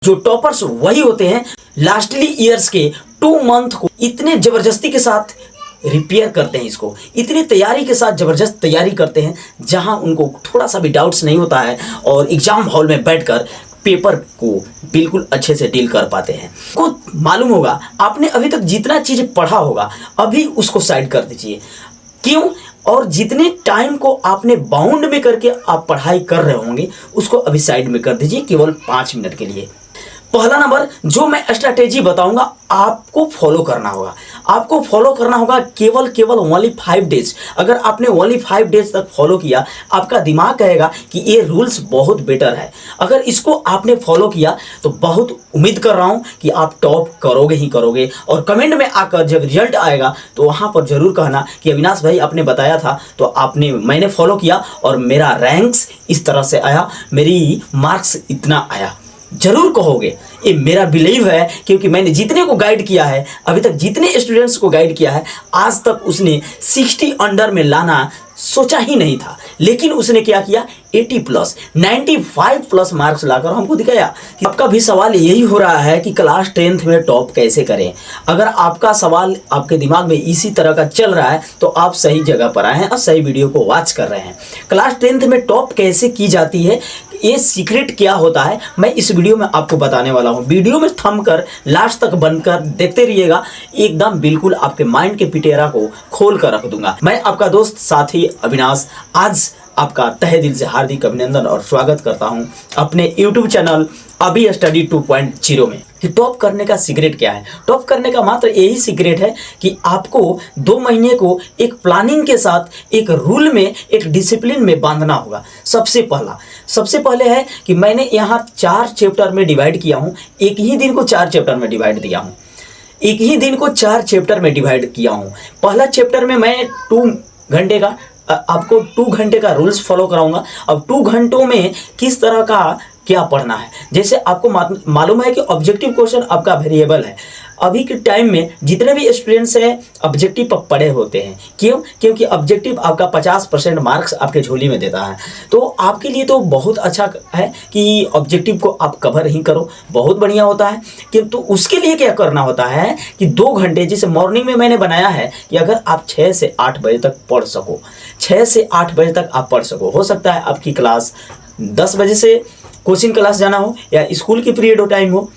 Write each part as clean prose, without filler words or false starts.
जो टॉपर्स वही होते हैं लास्टली ईयर्स के 2 मंथ को इतने जबरदस्ती के साथ रिपेयर करते हैं, इसको इतनी तैयारी के साथ जबरदस्त तैयारी करते हैं जहां उनको थोड़ा सा भी डाउट्स नहीं होता है और एग्जाम हॉल में बैठकर पेपर को बिल्कुल अच्छे से डील कर पाते हैं। को मालूम होगा आपने अभी तक जितना चीज़ पढ़ा होगा अभी उसको साइड कर दीजिए। क्यों? और जितने टाइम को आपने बाउंड में करके आप पढ़ाई कर रहे होंगे उसको अभी साइड में कर दीजिए केवल 5 मिनट के लिए। पहला नंबर जो मैं स्ट्रैटेजी बताऊंगा आपको फॉलो करना होगा। आपको फॉलो करना होगा केवल ओनली 5 डेज। अगर आपने ओनली 5 डेज तक फॉलो किया आपका दिमाग कहेगा कि ये रूल्स बहुत बेटर है। अगर इसको आपने फॉलो किया तो बहुत उम्मीद कर रहा हूं कि आप टॉप करोगे ही करोगे। और कमेंट में आकर जब रिजल्ट आएगा तो वहां पर जरूर कहना कि अविनाश भाई आपने बताया था तो मैंने फॉलो किया और मेरा रैंक्स इस तरह से आया, मेरी मार्क्स इतना आया। जरूर कहोगे, ये मेरा बिलीव है क्योंकि मैंने जितने को गाइड किया है अभी तक, जितने स्टूडेंट्स को गाइड किया है आज तक उसने 60 अंडर में लाना सोचा ही नहीं था, लेकिन उसने क्या किया 80 प्लस 95 प्लस मार्क्स लाकर हमको दिखाया। आपका भी सवाल यही हो रहा है कि क्लास 10th में टॉप कैसे करें। अगर आपका सवाल आपके दिमाग में इसी तरह का चल रहा है तो आप सही जगह पर आए हैं और सही वीडियो को वॉच कर रहे हैं। क्लास 10th में टॉप कैसे की जाती है, ये सीक्रेट क्या होता है, मैं इस वीडियो में आपको बताने वाला हूँ। वीडियो में थम कर लास्ट तक बनकर देखते रहिएगा, एकदम बिल्कुल आपके माइंड के पिटेरा को खोल कर रख दूंगा। मैं आपका दोस्त साथी अविनाश आज आपका तहे दिल से हार्दिक अभिनंदन और स्वागत करता हूं अपने YouTube चैनल अभी स्टडी 2.0 में। कि टॉप करने का सीक्रेट क्या है? टॉप करने का मात्र यही सीक्रेट है कि आपको 2 महीने को एक प्लानिंग के साथ एक रूल में एक डिसिप्लिन में बांधना होगा। सबसे पहले है कि मैंने यहाँ 4 चैप्टर में डिवाइड किया हूँ। एक ही दिन को 4 चैप्टर में डिवाइड दिया हूँ। एक ही दिन को 4 चैप्टर में डिवाइड किया हूँ। पहला चैप्टर में मैं 2 घंटे का आपको 2 घंटे का रूल्स फॉलो कराऊंगा। अब 2 घंटों में किस तरह का क्या पढ़ना है, जैसे आपको मालूम है कि ऑब्जेक्टिव क्वेश्चन आपका वेरिएबल है। अभी के टाइम में जितने भी स्टूडेंट्स हैं ऑब्जेक्टिव पर पढ़े होते हैं। क्यों? क्योंकि ऑब्जेक्टिव आपका 50% मार्क्स आपके झोली में देता है। तो आपके लिए तो बहुत अच्छा है कि ऑब्जेक्टिव को आप कवर ही करो, बहुत बढ़िया होता है। किंतु उसके लिए क्या करना होता है कि 2 घंटे, जैसे मॉर्निंग में मैंने बनाया है कि अगर आप 6 से 8 बजे तक पढ़ सको, 6 से 8 बजे तक आप पढ़ सको। हो सकता है आपकी क्लास 10 बजे से कोचिंग क्लास जाना हो या स्कूल की पीरियड हो टाइम हो,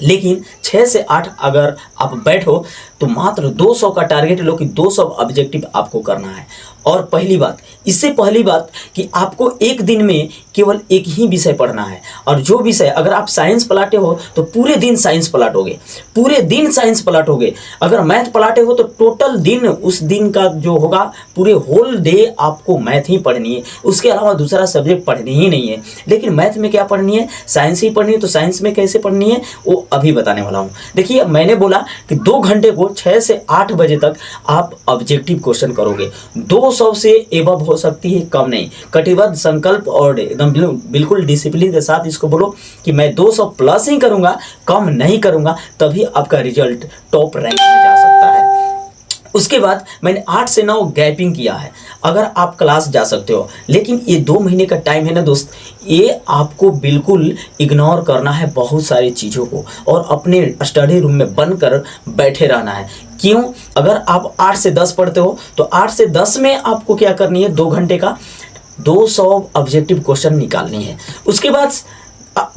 लेकिन 6 से 8 अगर आप बैठो तो मात्र 200 का टारगेट लो कि 200 ऑब्जेक्टिव आपको करना है। और पहली बात कि आपको एक दिन में केवल एक ही विषय पढ़ना है। और जो विषय, अगर आप साइंस पढ़ाते हो तो पूरे दिन साइंस पढ़ाओगे, अगर मैथ पढ़ाते हो तो टोटल दिन, उस दिन का जो होगा पूरे होल डे आपको मैथ ही पढ़नी है, उसके अलावा दूसरा सब्जेक्ट पढ़नी ही नहीं है। लेकिन मैथ में क्या पढ़नी है? साइंस ही पढ़नी है। तो साइंस में कैसे पढ़नी है वो अभी बताने वाला हूँ। देखिए, मैंने बोला कि 2 घंटे को 6 से 8 बजे तक आप ऑब्जेक्टिव क्वेश्चन करोगे। 200 से एबव हो सकती है, कम नहीं। कटिबद्ध संकल्प और एकदम बिल्कुल डिसिप्लिन के साथ इसको बोलो कि मैं 200 प्लस ही करूंगा, कम नहीं करूंगा, तभी आपका रिजल्ट टॉप रैंक में जा सकता है। उसके बाद मैंने 8 से 9 गैपिंग किया है। अगर आप क्लास जा सकते हो, लेकिन ये 2 महीने का टाइम है ना दोस्त, ये आपको बिल्कुल इग्नोर करना है बहुत सारी चीज़ों को और अपने स्टडी रूम में बंद कर बैठे रहना है। क्यों? अगर आप 8 से 10 पढ़ते हो तो 8 से 10 में आपको क्या करनी है, 2 घंटे का 200 ऑब्जेक्टिव क्वेश्चन निकालनी है। उसके बाद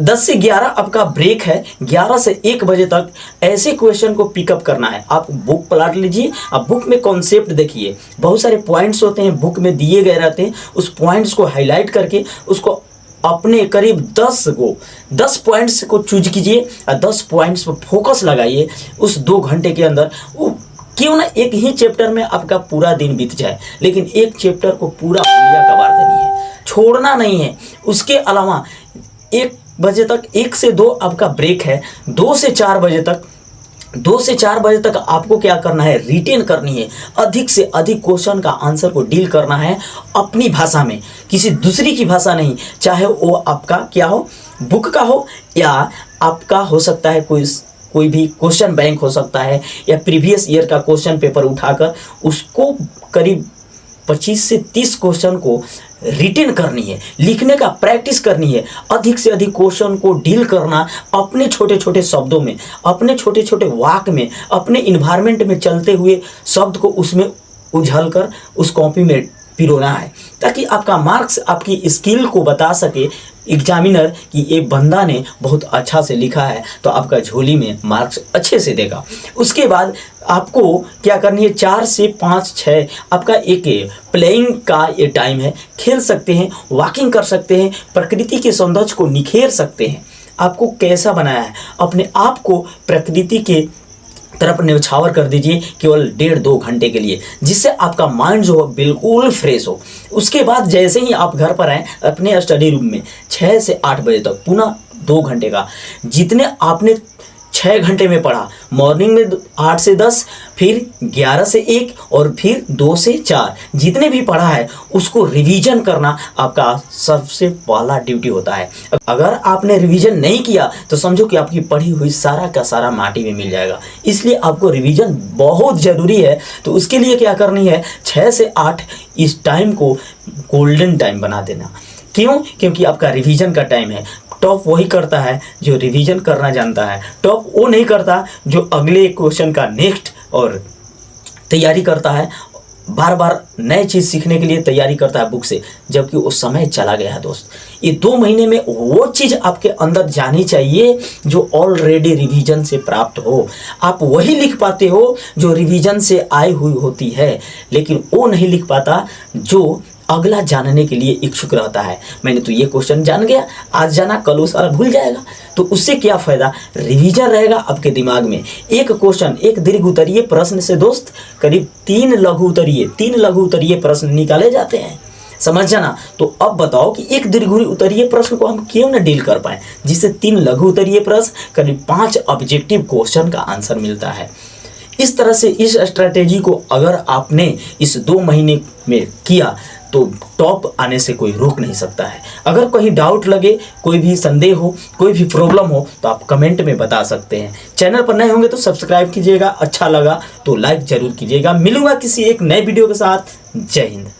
10 से 11 आपका ब्रेक है। 11 से 1 बजे तक ऐसे क्वेश्चन को पिकअप करना है। आप बुक पलट लीजिए, आप बुक में कॉन्सेप्ट देखिए, बहुत सारे पॉइंट्स होते हैं बुक में दिए गए रहते हैं, उस पॉइंट्स को हाईलाइट करके उसको अपने करीब 10 पॉइंट्स को चूज कीजिए और 10 पॉइंट्स पर फोकस लगाइए उस 2 घंटे के अंदर। क्यों ना एक ही चैप्टर में आपका पूरा दिन बीत जाए, लेकिन एक चैप्टर को पूरा उंगलियां कबाड़ देनी है, छोड़ना नहीं है। उसके अलावा 1 बजे तक 1 से 2 आपका ब्रेक है। 2 से 4 बजे तक आपको क्या करना है, रिटेन करनी है। अधिक से अधिक क्वेश्चन का आंसर को डील करना है अपनी भाषा में, किसी दूसरी की भाषा नहीं। चाहे वो आपका क्या हो, बुक का हो या आपका हो सकता है कोई भी क्वेश्चन बैंक हो सकता है, या प्रीवियस ईयर का क्वेश्चन पेपर उठाकर उसको करीब 25 से 30 क्वेश्चन को रिटेन करनी है, लिखने का प्रैक्टिस करनी है, अधिक से अधिक क्वेश्चन को डील करना अपने छोटे छोटे शब्दों में, अपने छोटे छोटे वाक्य में, अपने इन्वायरमेंट में चलते हुए शब्द को उसमें उझल कर उस कॉपी में पिरोना है, ताकि आपका मार्क्स आपकी स्किल को बता सके एग्जामिनर कि ये बंदा ने बहुत अच्छा से लिखा है, तो आपका झोली में मार्क्स अच्छे से देगा। उसके बाद आपको क्या करनी है, 4 से 5 6 आपका एक प्लेइंग का ये टाइम है, खेल सकते हैं, वॉकिंग कर सकते हैं, प्रकृति के सौंदर्य को निखेर सकते हैं। आपको कैसा बनाया है, अपने आप को प्रकृति के तरफ न्यौछावर कर दीजिए केवल 1.5-2 घंटे के लिए, जिससे आपका माइंड जो है बिल्कुल फ्रेश हो। उसके बाद जैसे ही आप घर पर आएँ अपने स्टडी रूम में 6 से 8 बजे तक पुनः 2 घंटे का जितने आपने 6 घंटे में पढ़ा, मॉर्निंग में 8 से 10, फिर 11 से 1 और फिर 2 से 4 जितने भी पढ़ा है उसको रिवीजन करना आपका सबसे पहला ड्यूटी होता है। अगर आपने रिवीजन नहीं किया तो समझो कि आपकी पढ़ी हुई सारा का सारा माटी में मिल जाएगा। इसलिए आपको रिवीजन बहुत ज़रूरी है। तो उसके लिए क्या करनी है, 6 से 8 इस टाइम को गोल्डन टाइम बना देना। क्यों? क्योंकि आपका रिवीजन का टाइम है। टॉप वही करता है जो रिवीजन करना जानता है, टॉप वो नहीं करता जो अगले क्वेश्चन का नेक्स्ट और तैयारी करता है, बार बार नए चीज़ सीखने के लिए तैयारी करता है बुक से, जबकि वो समय चला गया है। दोस्त, ये 2 महीने में वो चीज़ आपके अंदर जानी चाहिए जो ऑलरेडी रिवीजन से प्राप्त हो। आप वही लिख पाते हो जो रिवीजन से आई हुई होती है, लेकिन वो नहीं लिख पाता जो अगला जानने के लिए इच्छुक रहता है। मैंने तो ये क्वेश्चन जान गया, आज जाना कल वो सारा भूल जाएगा, तो उससे क्या फ़ायदा। रिवीजन रहेगा आपके दिमाग में। एक क्वेश्चन, एक दीर्घ उत्तरीय प्रश्न से दोस्त करीब 3 लघु उत्तरीय प्रश्न निकाले जाते हैं, समझ जाना। तो अब बताओ कि एक दीर्घ उत्तरीय प्रश्न को हम क्यों न डील कर पाएँ, जिससे 3 लघु उत्तरीय प्रश्न करीब 5 ऑब्जेक्टिव क्वेश्चन का आंसर मिलता है। इस तरह से इस स्ट्रैटेजी को अगर आपने इस 2 महीने में किया तो टॉप आने से कोई रोक नहीं सकता है। अगर कहीं डाउट लगे, कोई भी संदेह हो, कोई भी प्रॉब्लम हो तो आप कमेंट में बता सकते हैं। चैनल पर नए होंगे तो सब्सक्राइब कीजिएगा, अच्छा लगा तो लाइक जरूर कीजिएगा। मिलूंगा किसी एक नए वीडियो के साथ। जय हिंद।